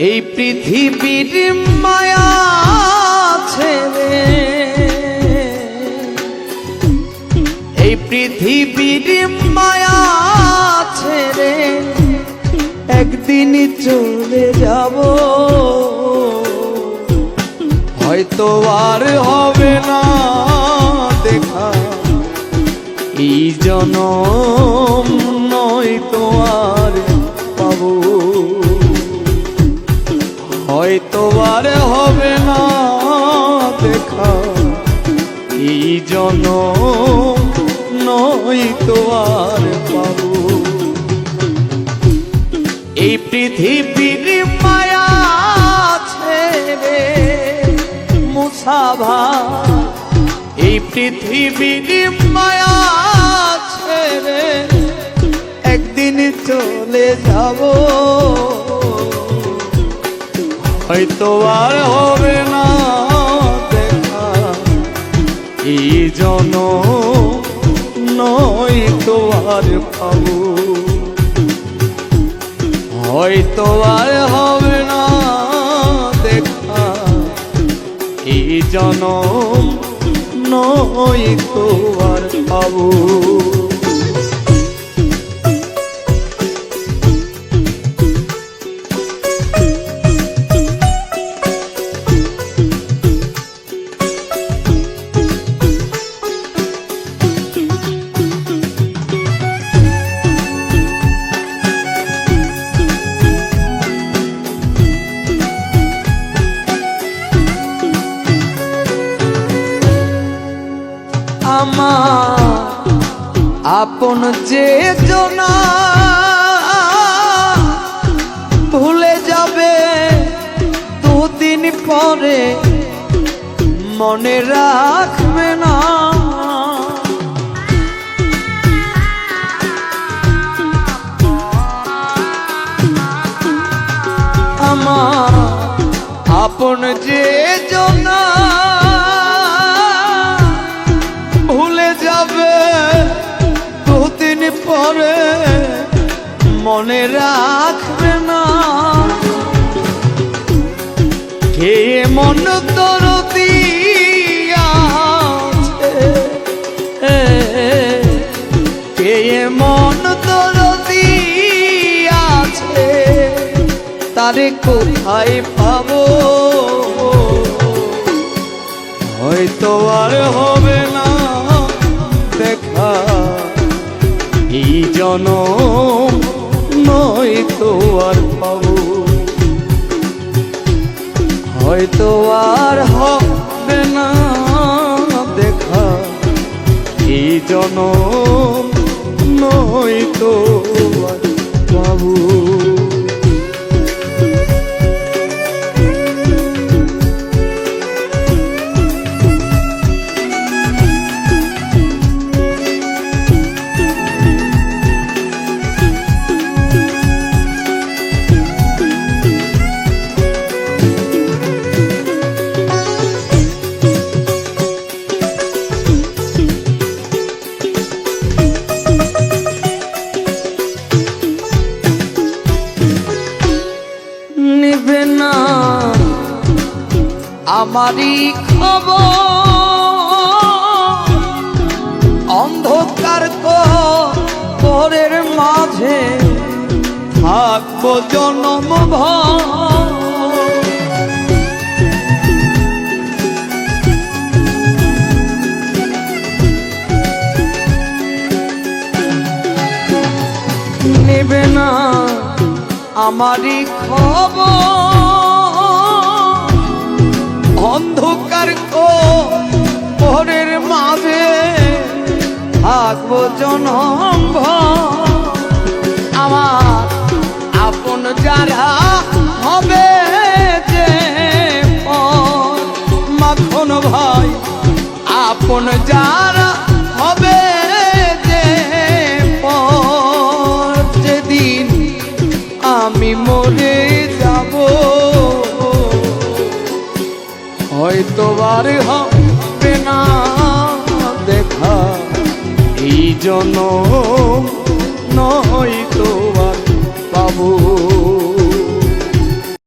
এই পৃথিবীর মায়া ছেড়ে, এই পৃথিবীর মায়া ছেড়ে একদিন চলে যাব, হয়তো আর হবে না দেখা এই জনম, নয়তো আর পাবো, হয়তো আর হবে না দেখা এই জনম, নয়তো আর পাবো। এই পৃথিবীর মায়া ছেড়ে মুসাভা, এই পৃথিবীর মায়া ছেড়ে একদিন চলে যাব, হয়তো আর হবে না দেখা এই জনম, নয়তো আর পাবো, হয়তো আর হবে না দেখা এই জনম, নয়তো আর পাবো। আমার আপন যে জনা ভুলে যাবে দুদিন পরে, মনে রাখবে না আমার আপন যে জনা ভুলে যাবে দুদিন পরে, মনে রাখবে না কে মন দরদি আছে, কে মন দরদি আছে, তারে কোথায় পাবো, হয়তো আর হবে না দেখা এই জনম, নয়তো আর পাবো, হয়তো আর হবে না দেখা এই জনম, নয়তো আর পাবো। নিবে না আমারই খবর, অন্ধকার কবরের মাঝে থাকবো জনম ভর, নিবে না আমারই খবর, অন্ধকার কবরের মাঝে থাকবো জনম ভর, আমার আপন যারা হবে যে পর, মাখন ভাই আপন যারা হবে যে পর, যেদিন আমি মরে যাব, হয়তো আর হবে না দেখা এই জনম, নয়তো